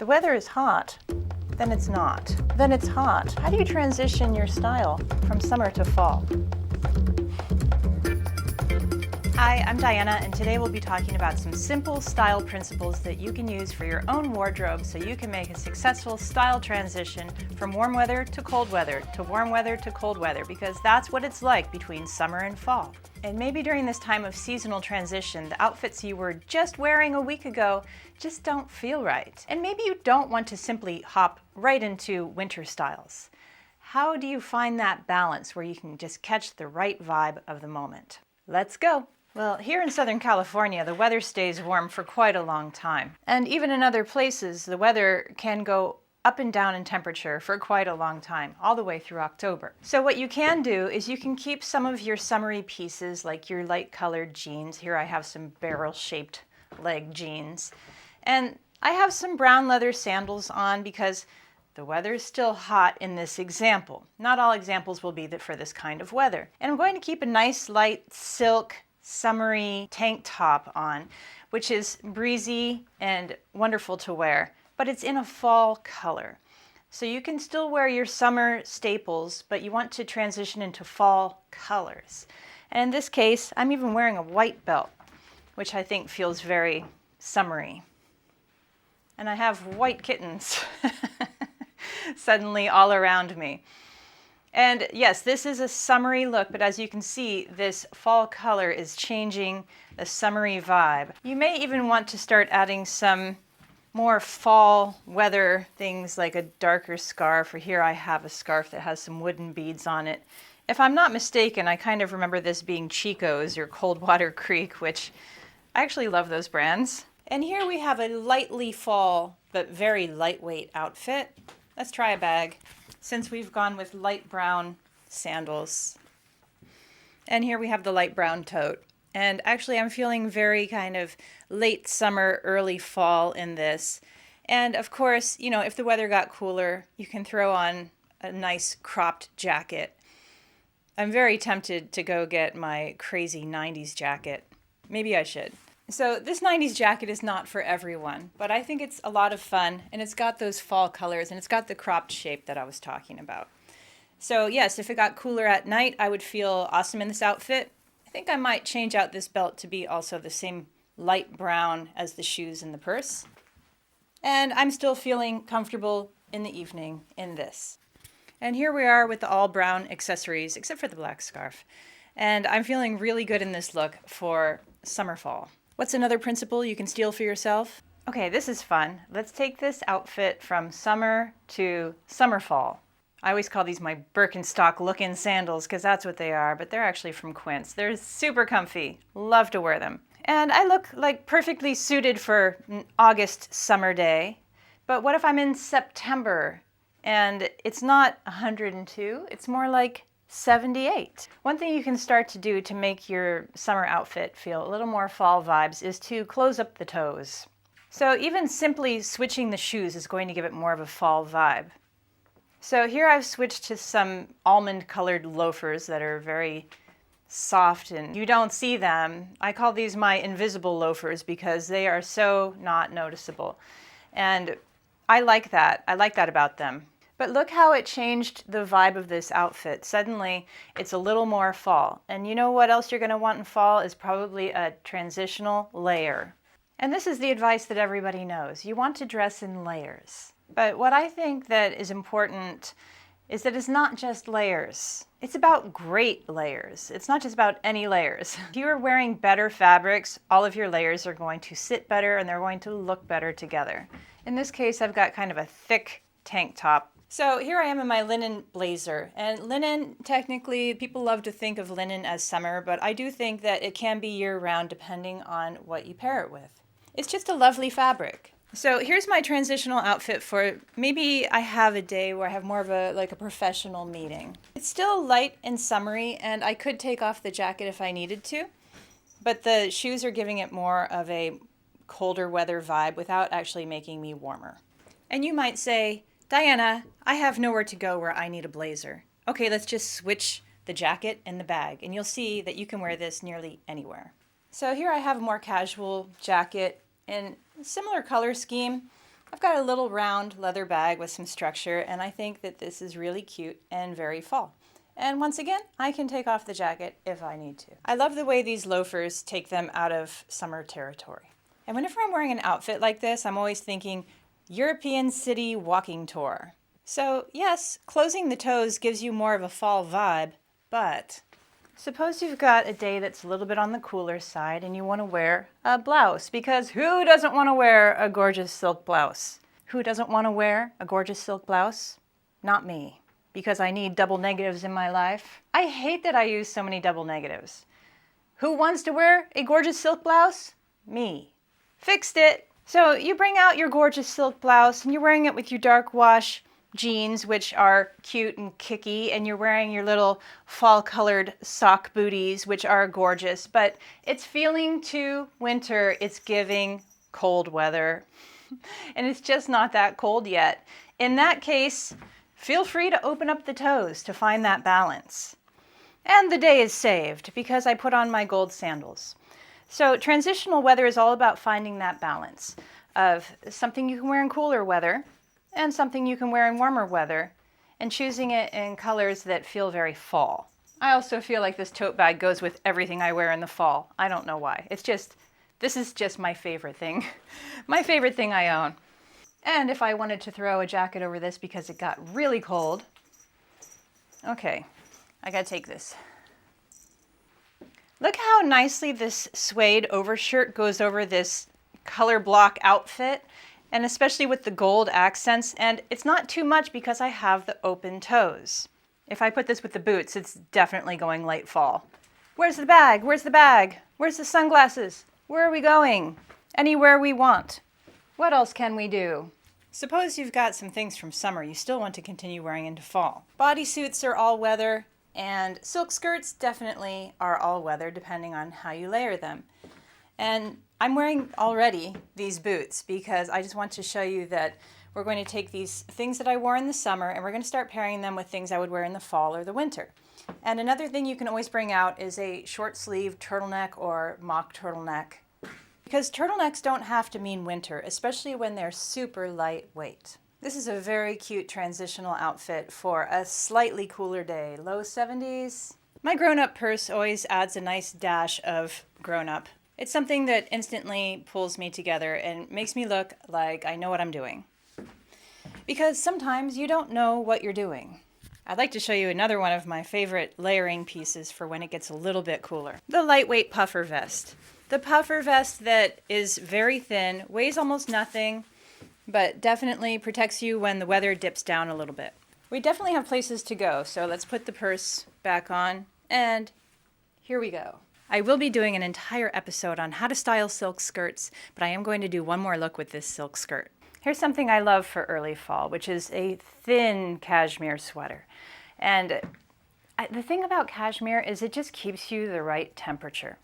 The weather is hot, then it's not. Then it's hot. How do you transition your style from summer to fall? Hi, I'm Diana, and today we'll be talking about some simple style principles that you can use for your own wardrobe so you can make a successful style transition from warm weather to cold weather, to warm weather to cold weather, because that's what it's like between summer and fall. And maybe during this time of seasonal transition, the outfits you were just wearing a week ago just don't feel right. And maybe you don't want to simply hop right into winter styles. How do you find that balance where you can just catch the right vibe of the moment? Let's go. Well, here in Southern California, the weather stays warm for quite a long time. And even in other places, the weather can go up and down in temperature for quite a long time, all the way through October. So what you can do is you can keep some of your summery pieces, like your light colored jeans. Here I have some barrel-shaped leg jeans. And I have some brown leather sandals on because the weather is still hot in this example. Not all examples will be for this kind of weather. And I'm going to keep a nice light silk summery tank top on, which is breezy and wonderful to wear, but it's in a fall color. So you can still wear your summer staples, but you want to transition into fall colors. And in this case, I'm even wearing a white belt, which I think feels very summery. And I have white kittens suddenly all around me. And yes, this is a summery look, but as you can see, this fall color is changing the summery vibe. You may even want to start adding some more fall weather things like a darker scarf, or here I have a scarf that has some wooden beads on it. If I'm not mistaken, I kind of remember this being Chico's or Coldwater Creek, which I actually love those brands. And here we have a lightly fall but very lightweight outfit. Let's try a bag, since we've gone with light brown sandals. And here we have the light brown tote. And actually I'm feeling very kind of late summer, early fall in this. And of course, you know, if the weather got cooler, you can throw on a nice cropped jacket. I'm very tempted to go get my crazy 90s jacket. Maybe I should. So this 90s jacket is not for everyone, but I think it's a lot of fun, and it's got those fall colors, and it's got the cropped shape that I was talking about. So yes, if it got cooler at night, I would feel awesome in this outfit. I think I might change out this belt to be also the same light brown as the shoes and the purse. And I'm still feeling comfortable in the evening in this. And here we are with the all brown accessories, except for the black scarf. And I'm feeling really good in this look for summer fall. What's another principle you can steal for yourself? Okay, this is fun. Let's take this outfit from summer to summer fall. I always call these my Birkenstock look-in sandals because that's what they are, but they're actually from Quince. They're super comfy. Love to wear them. And I look like perfectly suited for an August summer day. But what if I'm in September and it's not 102, it's more like 78. One thing you can start to do to make your summer outfit feel a little more fall vibes is to close up the toes. So even simply switching the shoes is going to give it more of a fall vibe. So here I've switched to some almond colored loafers that are very soft and you don't see them. I call these my invisible loafers because they are so not noticeable. And I like that. I like that about them. But look how it changed the vibe of this outfit. Suddenly, it's a little more fall. And you know what else you're going to want in fall is probably a transitional layer. And this is the advice that everybody knows. You want to dress in layers. But what I think that is important is that it's not just layers. It's about great layers. It's not just about any layers. If you are wearing better fabrics, all of your layers are going to sit better and they're going to look better together. In this case, I've got kind of a thick tank top. So here I am in my linen blazer, and linen, technically, people love to think of linen as summer, but I do think that it can be year-round depending on what you pair it with. It's just a lovely fabric. So here's my transitional outfit for maybe I have a day where I have more of a professional meeting. It's still light and summery, and I could take off the jacket if I needed to, but the shoes are giving it more of a colder weather vibe without actually making me warmer. And you might say, Diana, I have nowhere to go where I need a blazer. Okay, let's just switch the jacket and the bag, and you'll see that you can wear this nearly anywhere. So here I have a more casual jacket in a similar color scheme, I've got a little round leather bag with some structure, and I think that this is really cute and very fall. And once again, I can take off the jacket if I need to. I love the way these loafers take them out of summer territory. And whenever I'm wearing an outfit like this, I'm always thinking European city walking tour. So yes, closing the toes gives you more of a fall vibe, but suppose you've got a day that's a little bit on the cooler side and you want to wear a blouse, because who doesn't want to wear a gorgeous silk blouse? Who doesn't want to wear a gorgeous silk blouse? Not me, because I need double negatives in my life. I hate that I use so many double negatives. Who wants to wear a gorgeous silk blouse? Me. Fixed it. So you bring out your gorgeous silk blouse and you're wearing it with your dark wash jeans, which are cute and kicky, and you're wearing your little fall colored sock booties, which are gorgeous, but it's feeling too winter. It's giving cold weather, and it's just not that cold yet. In that case, feel free to open up the toes to find that balance. And the day is saved because I put on my gold sandals. So transitional weather is all about finding that balance of something you can wear in cooler weather and something you can wear in warmer weather, and choosing it in colors that feel very fall. I also feel like this tote bag goes with everything I wear in the fall. I don't know why. This is just my favorite thing. My favorite thing I own. And if I wanted to throw a jacket over this because it got really cold, okay, I gotta take this. Look how nicely this suede overshirt goes over this color block outfit, and especially with the gold accents, and it's not too much because I have the open toes. If I put this with the boots, it's definitely going late fall. Where's the bag? Where's the bag? Where's the sunglasses? Where are we going? Anywhere we want. What else can we do? Suppose you've got some things from summer you still want to continue wearing into fall. Bodysuits are all weather, and silk skirts definitely are all weather depending on how you layer them. And I'm wearing already these boots because I just want to show you that we're going to take these things that I wore in the summer and we're going to start pairing them with things I would wear in the fall or the winter. And another thing you can always bring out is a short sleeve turtleneck or mock turtleneck, because turtlenecks don't have to mean winter, especially when they're super lightweight. This is a very cute transitional outfit for a slightly cooler day, low 70s. My grown-up purse always adds a nice dash of grown-up. It's something that instantly pulls me together and makes me look like I know what I'm doing. Because sometimes you don't know what you're doing. I'd like to show you another one of my favorite layering pieces for when it gets a little bit cooler. The lightweight puffer vest. The puffer vest that is very thin, weighs almost nothing, but definitely protects you when the weather dips down a little bit. We definitely have places to go, so let's put the purse back on, and here we go. I will be doing an entire episode on how to style silk skirts, but I am going to do one more look with this silk skirt. Here's something I love for early fall, which is a thin cashmere sweater. And the thing about cashmere is it just keeps you the right temperature.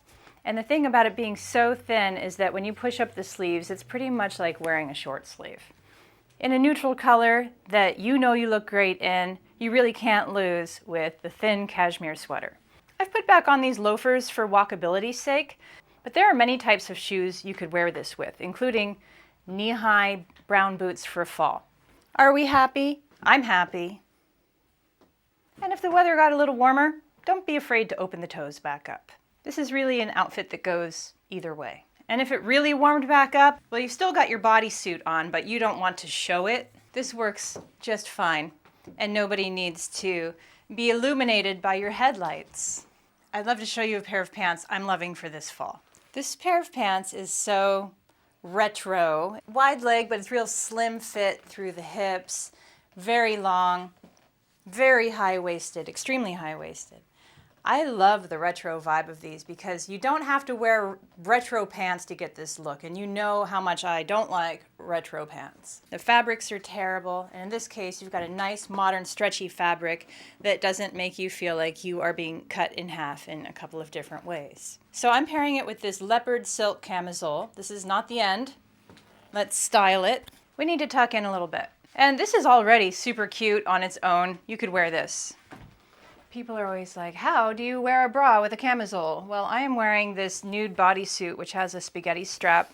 And the thing about it being so thin is that when you push up the sleeves, it's pretty much like wearing a short sleeve. In a neutral color that you know you look great in, you really can't lose with the thin cashmere sweater. I've put back on these loafers for walkability's sake, but there are many types of shoes you could wear this with, including knee-high brown boots for fall. Are we happy? I'm happy. And if the weather got a little warmer, don't be afraid to open the toes back up. This is really an outfit that goes either way. And if it really warmed back up, well, you've still got your bodysuit on, but you don't want to show it. This works just fine, and nobody needs to be illuminated by your headlights. I'd love to show you a pair of pants I'm loving for this fall. This pair of pants is so retro. Wide leg, but it's real slim fit through the hips. Very long, very high-waisted, extremely high-waisted. I love the retro vibe of these because you don't have to wear retro pants to get this look, and you know how much I don't like retro pants. The fabrics are terrible, and in this case you've got a nice modern stretchy fabric that doesn't make you feel like you are being cut in half in a couple of different ways. So I'm pairing it with this leopard silk camisole. This is not the end. Let's style it. We need to tuck in a little bit. And this is already super cute on its own. You could wear this. People are always like, how do you wear a bra with a camisole? Well, I am wearing this nude bodysuit which has a spaghetti strap,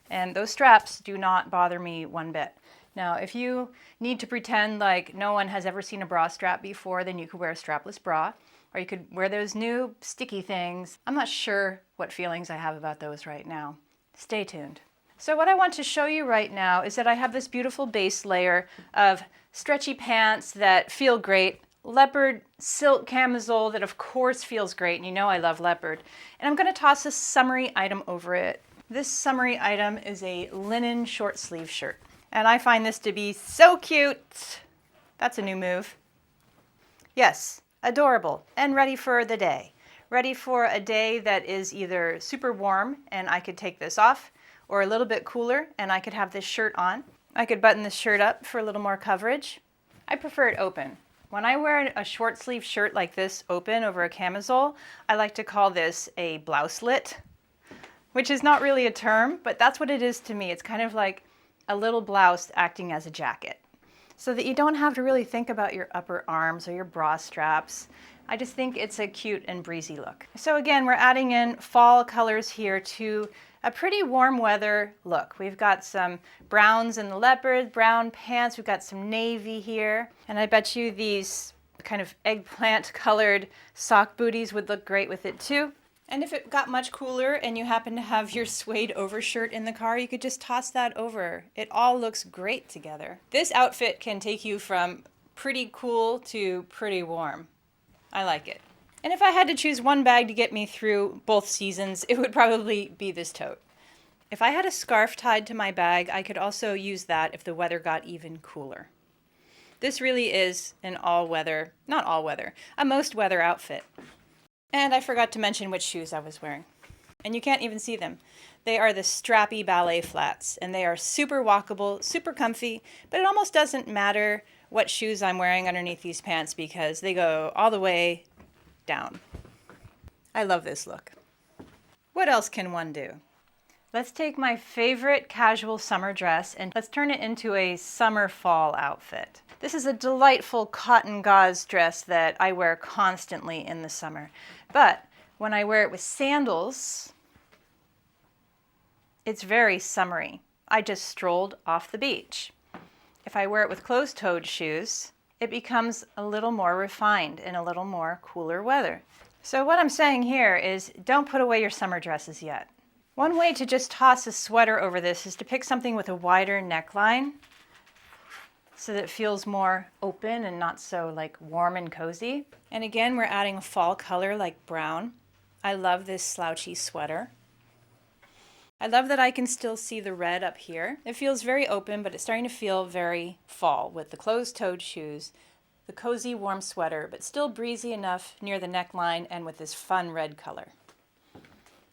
and those straps do not bother me one bit. Now, if you need to pretend like no one has ever seen a bra strap before, then you could wear a strapless bra, or you could wear those new sticky things. I'm not sure what feelings I have about those right now. Stay tuned. So what I want to show you right now is that I have this beautiful base layer of stretchy pants that feel great, leopard silk camisole that of course feels great, and you know I love leopard. And I'm going to toss a summery item over it. This summery item is a linen short sleeve shirt. And I find this to be so cute. That's a new move. Yes, adorable and ready for the day. Ready for a day that is either super warm and I could take this off, or a little bit cooler and I could have this shirt on. I could button this shirt up for a little more coverage. I prefer it open. When I wear a short sleeve shirt like this open over a camisole, I like to call this a blouselet, which is not really a term, but that's what it is to me. It's kind of like a little blouse acting as a jacket, so that you don't have to really think about your upper arms or your bra straps. I just think it's a cute and breezy look. So again, we're adding in fall colors here to a pretty warm weather look. We've got some browns in the leopard, brown pants, we've got some navy here, and I bet you these kind of eggplant colored sock booties would look great with it too. And if it got much cooler and you happen to have your suede overshirt in the car, you could just toss that over. It all looks great together. This outfit can take you from pretty cool to pretty warm. I like it. And if I had to choose one bag to get me through both seasons, it would probably be this tote. If I had a scarf tied to my bag, I could also use that if the weather got even cooler. This really is an all-weather, not all-weather, a most-weather outfit. And I forgot to mention which shoes I was wearing. And you can't even see them. They are the strappy ballet flats, and they are super walkable, super comfy, but it almost doesn't matter what shoes I'm wearing underneath these pants because they go all the way down. I love this look. What else can one do? Let's take my favorite casual summer dress and let's turn it into a summer fall outfit. This is a delightful cotton gauze dress that I wear constantly in the summer. But when I wear it with sandals, it's very summery. I just strolled off the beach. If I wear it with closed-toed shoes, it becomes a little more refined in a little more cooler weather. So what I'm saying here is don't put away your summer dresses yet. One way to just toss a sweater over this is to pick something with a wider neckline so that it feels more open and not so like warm and cozy. And again, we're adding a fall color like brown. I love this slouchy sweater. I love that I can still see the red up here. It feels very open, but it's starting to feel very fall with the closed-toed shoes, the cozy warm sweater, but still breezy enough near the neckline and with this fun red color.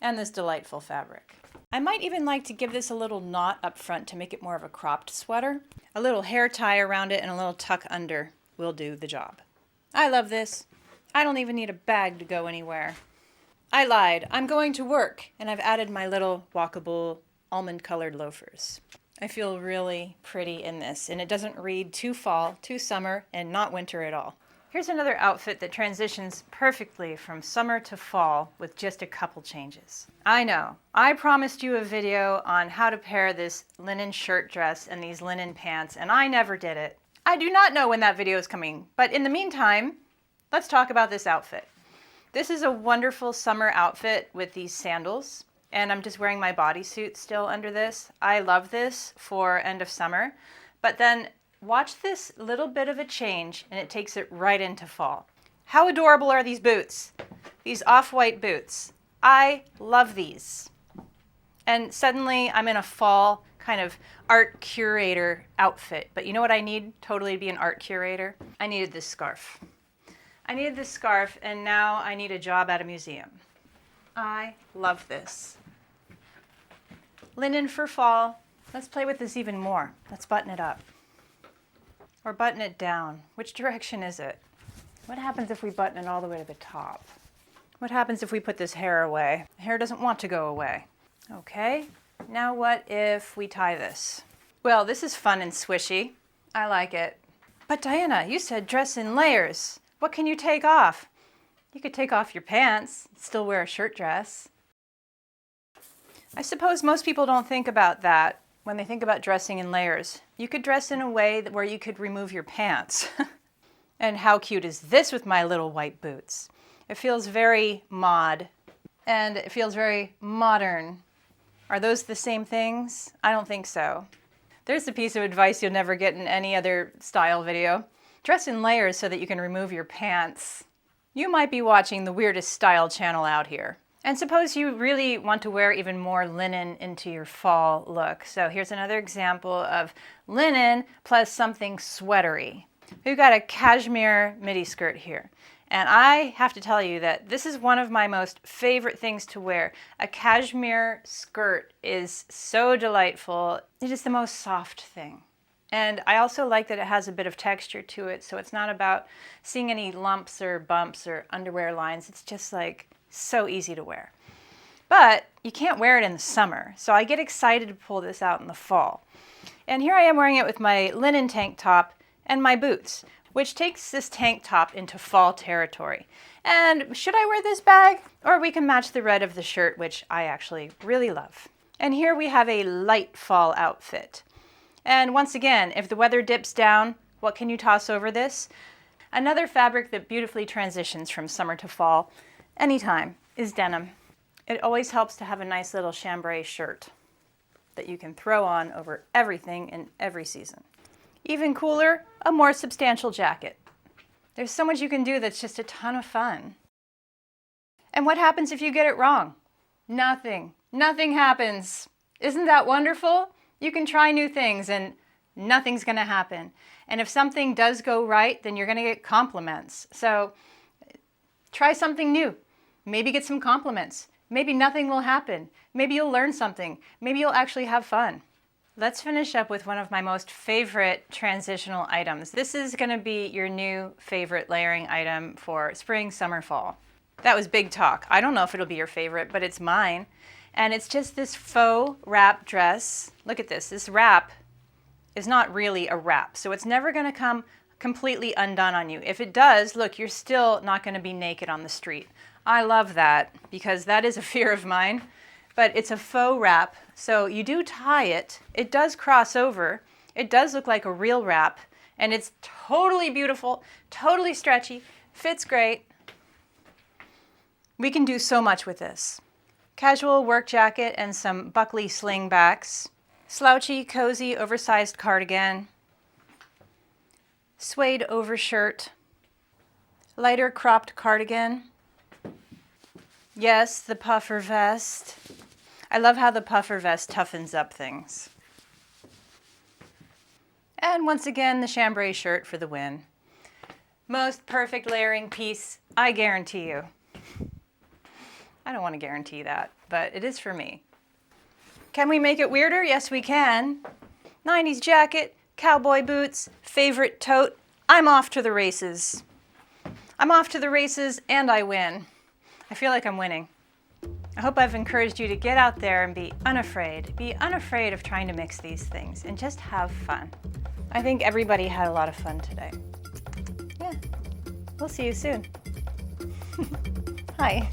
And this delightful fabric. I might even like to give this a little knot up front to make it more of a cropped sweater. A little hair tie around it and a little tuck under will do the job. I love this. I don't even need a bag to go anywhere. I lied. I'm going to work, and I've added my little walkable almond-colored loafers. I feel really pretty in this, and it doesn't read too fall, too summer, and not winter at all. Here's another outfit that transitions perfectly from summer to fall with just a couple changes. I know, I promised you a video on how to pair this linen shirt dress and these linen pants, and I never did it. I do not know when that video is coming, but in the meantime, let's talk about this outfit. This is a wonderful summer outfit with these sandals, and I'm just wearing my bodysuit still under this. I love this for end of summer, but then watch this little bit of a change and it takes it right into fall. How adorable are these boots? These off-white boots. I love these. And suddenly I'm in a fall kind of art curator outfit. But you know what I need totally to be an art curator? I needed this scarf. I needed this scarf, and now I need a job at a museum. I love this. Linen for fall. Let's play with this even more. Let's button it up. Or button it down. Which direction is it? What happens if we button it all the way to the top? What happens if we put this hair away? The hair doesn't want to go away. Okay, now what if we tie this? Well, this is fun and swishy. I like it. But Diana, you said dress in layers. What can you take off? You could take off your pants, still wear a shirt dress. I suppose most people don't think about that when they think about dressing in layers. You could dress in a way where you could remove your pants. And how cute is this with my little white boots? It feels very mod, and it feels very modern. Are those the same things? I don't think so. There's a piece of advice you'll never get in any other style video. Dress in layers so that you can remove your pants. You might be watching the weirdest style channel out here. And suppose you really want to wear even more linen into your fall look. So here's another example of linen plus something sweatery. We've got a cashmere midi skirt here. And I have to tell you that this is one of my most favorite things to wear. A cashmere skirt is so delightful. It is the most soft thing. And I also like that it has a bit of texture to it, so it's not about seeing any lumps or bumps or underwear lines. It's just like so easy to wear. But you can't wear it in the summer, so I get excited to pull this out in the fall. And here I am wearing it with my linen tank top and my boots, which takes this tank top into fall territory. And should I wear this bag? Or we can match the red of the shirt, which I actually really love. And here we have a light fall outfit. And once again, if the weather dips down, what can you toss over this? Another fabric that beautifully transitions from summer to fall anytime is denim. It always helps to have a nice little chambray shirt that you can throw on over everything in every season. Even cooler, a more substantial jacket. There's so much you can do that's just a ton of fun. And what happens if you get it wrong? Nothing. Nothing happens. Isn't that wonderful? You can try new things and nothing's going to happen. And if something does go right, then you're going to get compliments. So try something new. Maybe get some compliments. Maybe nothing will happen. Maybe you'll learn something. Maybe you'll actually have fun. Let's finish up with one of my most favorite transitional items. This is going to be your new favorite layering item for spring, summer, fall. That was big talk. I don't know if it'll be your favorite, but it's mine. And it's just this faux wrap dress. Look at this. This wrap is not really a wrap, so it's never going to come completely undone on you. If it does, look, you're still not going to be naked on the street. I love that because that is a fear of mine. But it's a faux wrap, so you do tie it. It does cross over. It does look like a real wrap, and it's totally beautiful, totally stretchy, fits great. We can do so much with this. Casual work jacket and some Buckley slingbacks. Slouchy, cozy, oversized cardigan. Suede overshirt. Lighter cropped cardigan. Yes, the puffer vest. I love how the puffer vest toughens up things. And once again, the chambray shirt for the win. Most perfect layering piece, I guarantee you. I don't want to guarantee that, but it is for me. Can we make it weirder? Yes, we can. 90s jacket, cowboy boots, favorite tote. I'm off to the races. I'm off to the races and I win. I feel like I'm winning. I hope I've encouraged you to get out there and be unafraid. Be unafraid of trying to mix these things and just have fun. I think everybody had a lot of fun today. Yeah, we'll see you soon. Hi.